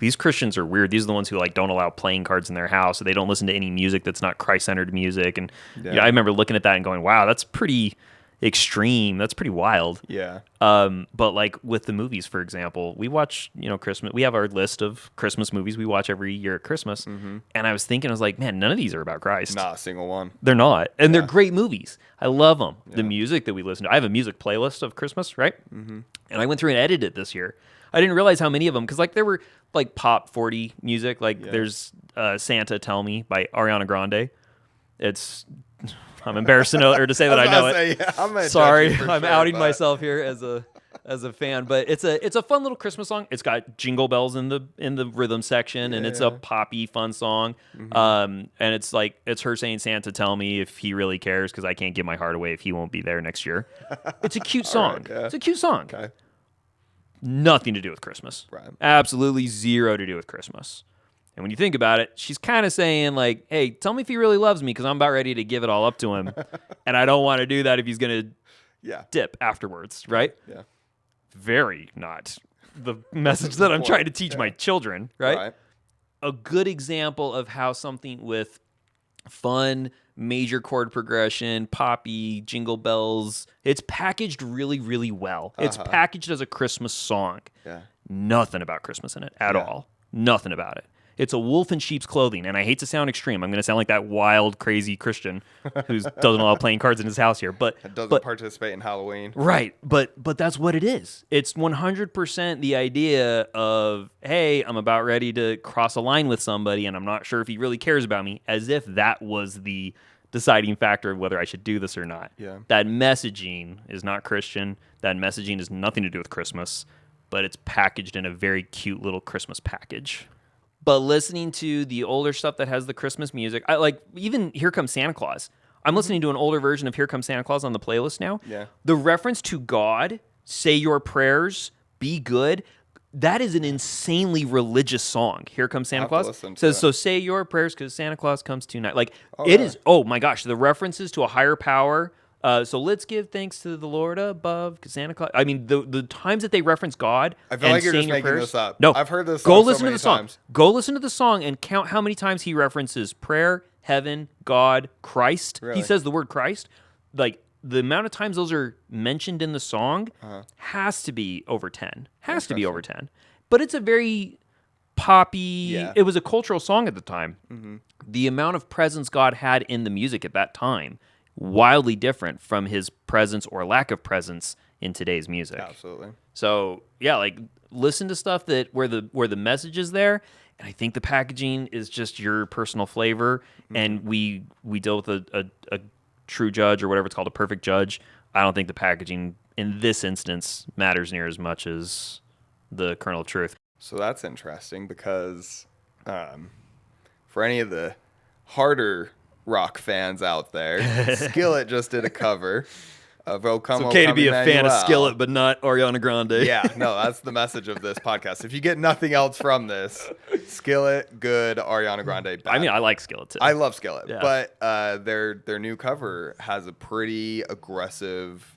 these Christians are weird. These are the ones who don't allow playing cards in their house, so they don't listen to any music that's not Christ-centered music. And I remember looking at that and going, wow, that's pretty extreme. That's pretty wild. Yeah. But like with the movies, for example, we watch, Christmas. We have our list of Christmas movies we watch every year at Christmas. And I was thinking, I was like, man, none of these are about Christ. Not a single one. They're not. And they're Yeah. great movies. I love them. Yeah. The music that we listen to. I have a music playlist of Christmas, right? And I went through and edited it this year. I didn't realize how many of them, because like there were like pop 40 music. Like there's Santa Tell Me by Ariana Grande. I'm embarrassed to know or to say that I know it. I'm Sorry, I'm outing myself here as a fan, but it's a fun little Christmas song. It's got jingle bells in the rhythm section, and it's a poppy fun song. And it's like it's her saying, "Santa, tell me if he really cares, because I can't give my heart away if he won't be there next year." It's a cute song. Right, yeah. It's a cute song. Okay. Nothing to do with Christmas. Right. Absolutely zero to do with Christmas. And when you think about it, she's kind of saying like, hey, tell me if he really loves me, because I'm about ready to give it all up to him. And I don't want to do that if he's going to dip afterwards, right? Yeah. Very not the message that I'm trying to teach my children, right? A good example of how something with fun major chord progression, poppy, jingle bells, it's packaged really, really well. It's packaged as a Christmas song. Yeah. Nothing about Christmas in it at all. Nothing about it. It's a wolf in sheep's clothing, and I hate to sound extreme. I'm going to sound like that wild, crazy Christian who doesn't allow playing cards in his house here, but doesn't participate in Halloween. Right, but that's what it is. It's 100% the idea of, hey, I'm about ready to cross a line with somebody, and I'm not sure if he really cares about me, as if that was the deciding factor of whether I should do this or not. Yeah. That messaging is not Christian. That messaging has nothing to do with Christmas, but it's packaged in a very cute little Christmas package. But listening to the older stuff that has the Christmas music, I like even Here Comes Santa Claus. I'm listening to an older version of Here Comes Santa Claus on the playlist now. Yeah. The reference to God, say your prayers, be good, that is an insanely religious song. Here Comes Santa Claus. Says, so say your prayers because Santa Claus comes tonight. Like, is, oh my gosh, the references to a higher power. So let's give thanks to the Lord above, because Santa Claus. I mean, the times that they reference God, I feel like you're just making this up. No, I've heard this. Go listen to the song. Go listen to the song and count how many times he references prayer, heaven, God, Christ. Really? He says the word Christ. Like the amount of times those are mentioned in the song has to be over 10. Has to be over 10. But it's a very poppy. Yeah. It was a cultural song at the time. Mm-hmm. The amount of presence God had in the music at that time, wildly different from his presence or lack of presence in today's music. Absolutely. So yeah, like listen to stuff that where the message is there, and I think the packaging is just your personal flavor. Mm-hmm. And we deal with a true judge or whatever it's called, a perfect judge. I don't think the packaging in this instance matters near as much as the kernel of truth. So that's interesting because for any of the harder rock fans out there, Skillet just did a cover of "O Come, It's okay to be a fan of Emmanuel." Skillet, but not Ariana Grande. Yeah, no, that's the message of this podcast. If you get nothing else from this, Skillet, good, Ariana Grande, bad. I mean, I like Skillet too. I love Skillet, but their new cover has a pretty aggressive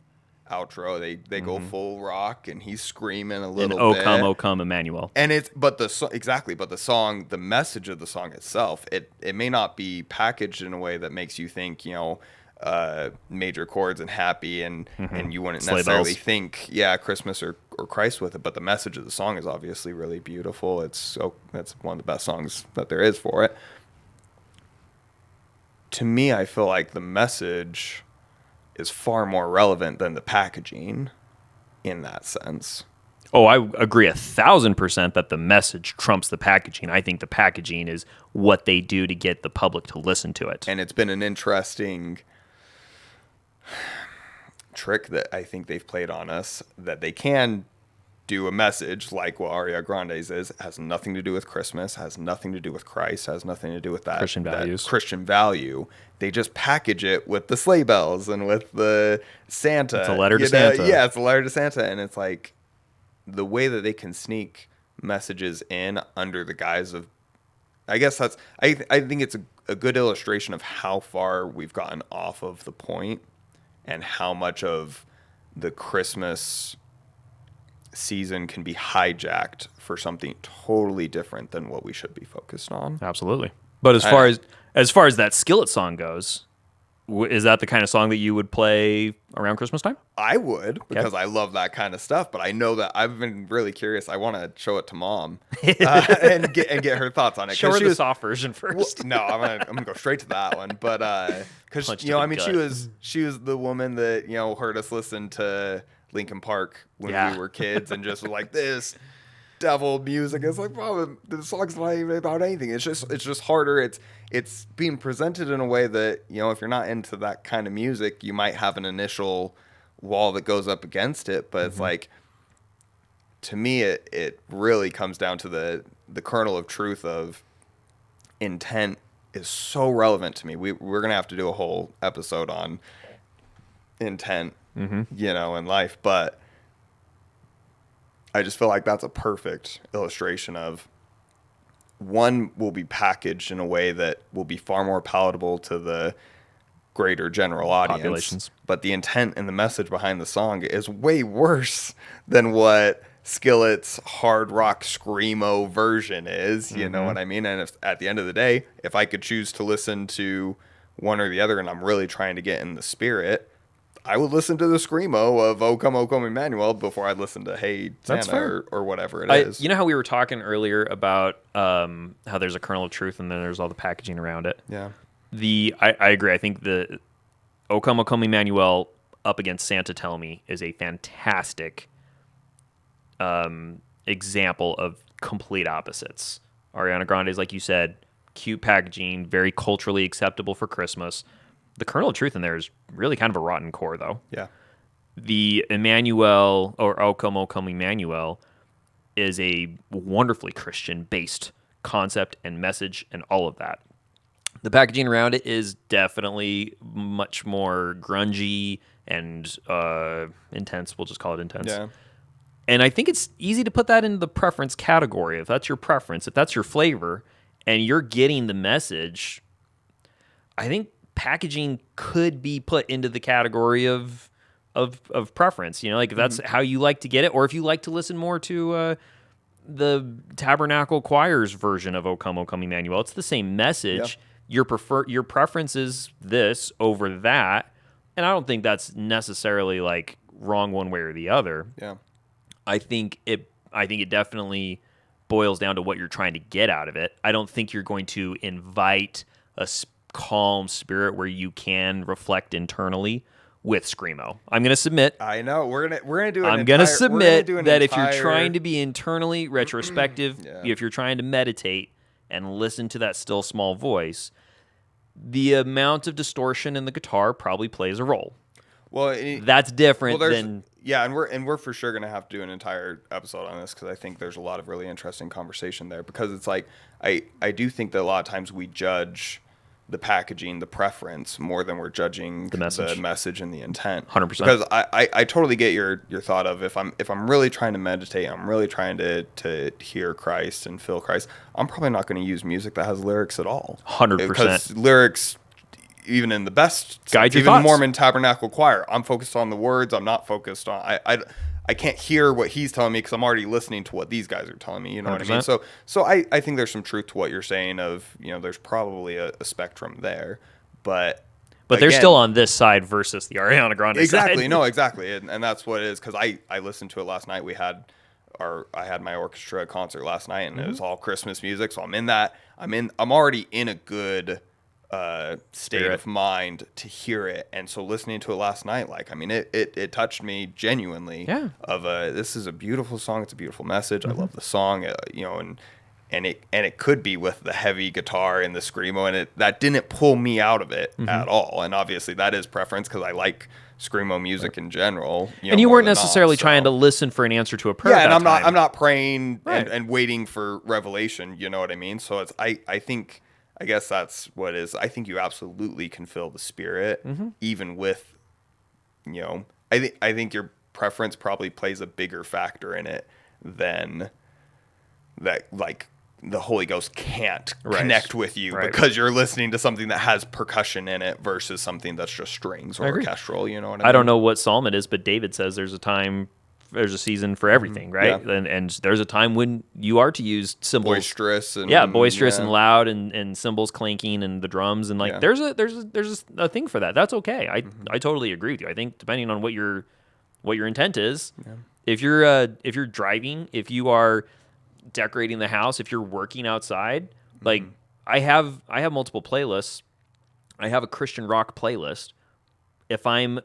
outro. They go full rock, and he's screaming a little bit. "O Come, Emmanuel." And but the song, the message of the song itself, it may not be packaged in a way that makes you think, major chords and happy, and you wouldn't necessarily think, Christmas or Christ with it. But the message of the song is obviously really beautiful. That's one of the best songs that there is for it. To me, I feel like the message is far more relevant than the packaging in that sense. Oh, I agree 1,000% that the message trumps the packaging. I think the packaging is what they do to get the public to listen to it. And it's been an interesting trick that I think they've played on us, that they can do a message like what Ariana Grande's is, has nothing to do with Christmas, has nothing to do with Christ, has nothing to do with that Christian values. That Christian value. They just package it with the sleigh bells and with the Santa. It's a letter to Santa. Yeah, it's a letter to Santa. And it's like the way that they can sneak messages in under the guise of, I guess that's, I think it's a good illustration of how far we've gotten off of the point and how much of the Christmas season can be hijacked for something totally different than what we should be focused on. Absolutely. But as far as that Skillet song goes, Is that the kind of song that you would play around Christmas time? I would, because I love that kind of stuff. But I know that I've been really curious. I want to show it to Mom and get her thoughts on it. Show her the soft version first. Well, no, I'm gonna go straight to that one. But because I mean, she was the woman that heard us listen to Linkin Park when we were kids, and just was like this devil music. It's like, well, the song's not even about anything. It's just harder. It's being presented in a way that, if you're not into that kind of music, you might have an initial wall that goes up against it. But it's like, to me, it really comes down to the kernel of truth of intent is so relevant to me. We're gonna have to do a whole episode on intent, in life, but I just feel like that's a perfect illustration of one will be packaged in a way that will be far more palatable to the greater general audience. Populations. But the intent and the message behind the song is way worse than what Skillet's hard rock screamo version is. You know what I mean? And at the end of the day, if I could choose to listen to one or the other and I'm really trying to get in the spirit, I would listen to the screamo of "O Come, Emmanuel" before I'd listen to "Hey Santa" or whatever it is. You know how we were talking earlier about how there's a kernel of truth and then there's all the packaging around it? Yeah. I agree. I think the "O Come, Emmanuel" up against "Santa Tell Me" is a fantastic example of complete opposites. Ariana Grande's, like you said, cute packaging, very culturally acceptable for Christmas. The kernel of truth in there is really kind of a rotten core, though. Yeah. The Emmanuel, or O Come, Emmanuel, is a wonderfully Christian-based concept and message and all of that. The packaging around it is definitely much more grungy and intense. We'll just call it intense. Yeah. And I think it's easy to put that into the preference category. If that's your preference, if that's your flavor, and you're getting the message, I think packaging could be put into the category of preference. Like if that's how you like to get it, or if you like to listen more to the Tabernacle Choir's version of "O Come, Emmanuel," it's the same message. Yeah. Your preference is this over that, and I don't think that's necessarily like wrong one way or the other. Yeah. I think it definitely boils down to what you're trying to get out of it. I don't think you're going to invite a calm spirit where you can reflect internally with screamo. I'm going to submit. I know we're gonna do. I'm going to submit that if you're trying to be internally retrospective, if you're trying to meditate and listen to that still small voice, the amount of distortion in the guitar probably plays a role. Well, that's different than. Yeah, and we're for sure gonna have to do an entire episode on this because I think there's a lot of really interesting conversation there, because it's like I do think that a lot of times we judge the packaging, the preference, more than we're judging the message and the intent. 100%. Because I totally get your thought of if I'm really trying to meditate, I'm really trying to hear Christ and feel Christ, I'm probably not going to use music that has lyrics at all. 100%. Because lyrics, even in the best, guide your even thoughts. Mormon Tabernacle Choir, I'm focused on the words. I'm not focused on I can't hear what he's telling me because I'm already listening to what these guys are telling me. You know 100%. What I mean? So I think there's some truth to what you're saying of, there's probably a spectrum there, but they're still on this side versus the Ariana Grande exactly, side. No, exactly. And that's what it is. Cause I listened to it last night. I had my orchestra concert last night and it was all Christmas music. So I'm already in a good state of mind to hear it, and so listening to it last night, it touched me genuinely. Yeah. This is a beautiful song. It's a beautiful message. I love the song. And it could be with the heavy guitar and the screamo, and that didn't pull me out of it at all. And obviously that is preference because I like screamo music in general. And you weren't necessarily trying to listen for an answer to a prayer. Yeah, and I'm not praying and waiting for revelation. You know what I mean? So I guess that's what it is. I think you absolutely can feel the spirit, even with, I think your preference probably plays a bigger factor in it than that, like, the Holy Ghost can't connect with you because you're listening to something that has percussion in it versus something that's just strings or orchestral. You know what I mean? I don't know what psalm it is, but David says there's a time there's a season for everything, right? Yeah. And there's a time when you are to use cymbals, Boisterous and and loud, and cymbals clanking and the drums, and like there's a thing for that. That's okay. I totally agree with you. I think depending on what your intent is, if you're driving, if you are decorating the house, if you're working outside, like I have multiple playlists. I have a Christian rock playlist. If I'm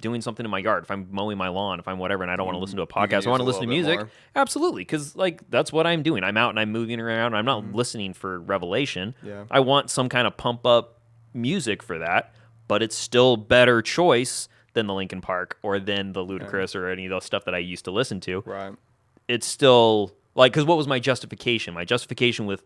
doing something in my yard, if I'm mowing my lawn, if I'm whatever, and I don't want to listen to a podcast, I want to listen to music. Absolutely, because like that's what I'm doing. I'm out and I'm moving around. I'm not listening for revelation. Yeah. I want some kind of pump up music for that, but it's still better choice than the Linkin Park or than the Ludacris or any of those stuff that I used to listen to. Right. It's still like, because what was my justification? My justification with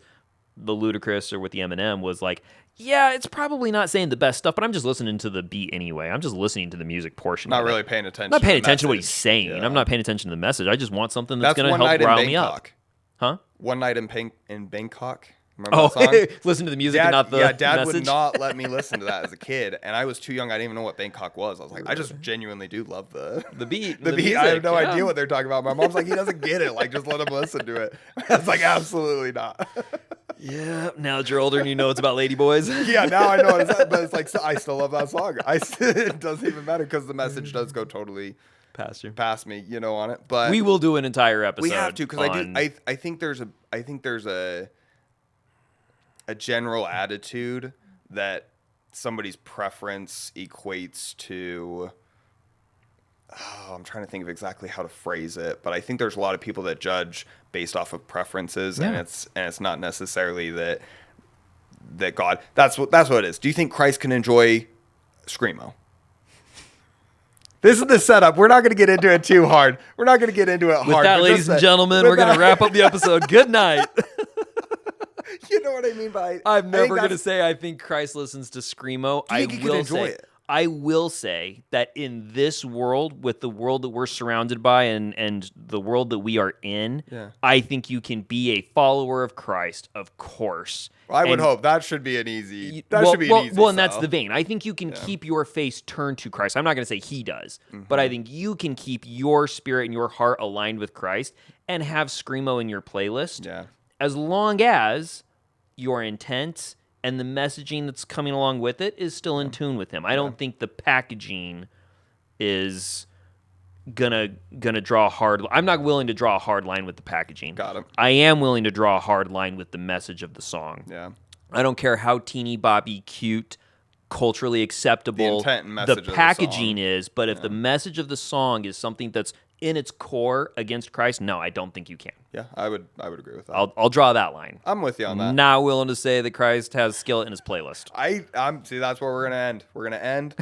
the Ludacris or with the Eminem was like, yeah, it's probably not saying the best stuff, but I'm just listening to the beat anyway. I'm just listening to the music portion. Not really paying attention. Not paying attention to what he's saying. Yeah. I'm not paying attention to the message. I just want something that's going to help rile me up. Huh? One Night in Bangkok. Remember that song? Listen to the music and not the message? Yeah, Dad would not let me listen to that as a kid, and I was too young. I didn't even know what Bangkok was. I was like, I just genuinely do love the beat. The beat. Music, I have no idea what they're talking about. My mom's like, he doesn't get it. Like, just let him listen to it. I was like, absolutely not. Yeah, now that you're older and you know it's about ladyboys. Yeah, now I know it's but it's like, I still love that song. It doesn't even matter because the message does go totally past me, on it. But we will do an entire episode. We have to, because I think there's a general attitude that somebody's preference equates to. Oh, I'm trying to think of exactly how to phrase it, but I think there's a lot of people that judge based off of preferences, and it's not necessarily that God. That's what it is. Do you think Christ can enjoy screamo? This is the setup. We're not going to get into it too hard. We're not going to get into it hard. With that, ladies and gentlemen, we're going to wrap up the episode. Good night. You know what I mean by. I'm never going to say I think Christ listens to screamo. I will enjoy it. I will say that in this world, with the world that we're surrounded by and the world that we are in, I think you can be a follower of Christ, of course. Well, I would hope that should be an easy. Well, and that's the vein. I think you can keep your face turned to Christ. I'm not going to say he does, but I think you can keep your spirit and your heart aligned with Christ and have screamo in your playlist. Yeah. As long as your intent and the messaging that's coming along with it is still in tune with him. I don't think the packaging is gonna draw a hard. I'm not willing to draw a hard line with the packaging. Got him. I am willing to draw a hard line with the message of the song. Yeah. I don't care how teeny bobby cute, culturally acceptable the intent and message the packaging is, but if the message of the song is something that's in its core against Christ, no, I don't think you can. Yeah, I would agree with that. I'll draw that line. I'm with you on that. Not willing to say that Christ has Skillet in his playlist. I'm see, that's where we're gonna end. We're gonna end.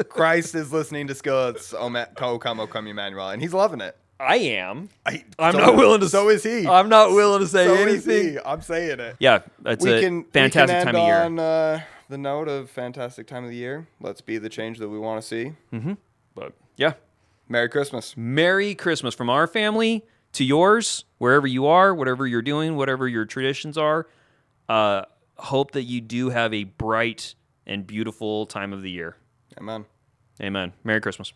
Christ is listening to Skillet's "O Come, Emmanuel," and he's loving it. I am. I'm not willing to. So is he. I'm not willing to say so anything. Is he. I'm saying it. Yeah, that's a fantastic time of year. On the note of fantastic time of the year, let's be the change that we want to see. Mm-hmm. But yeah. Merry Christmas. Merry Christmas from our family to yours, wherever you are, whatever you're doing, whatever your traditions are. Hope that you do have a bright and beautiful time of the year. Amen. Amen. Merry Christmas.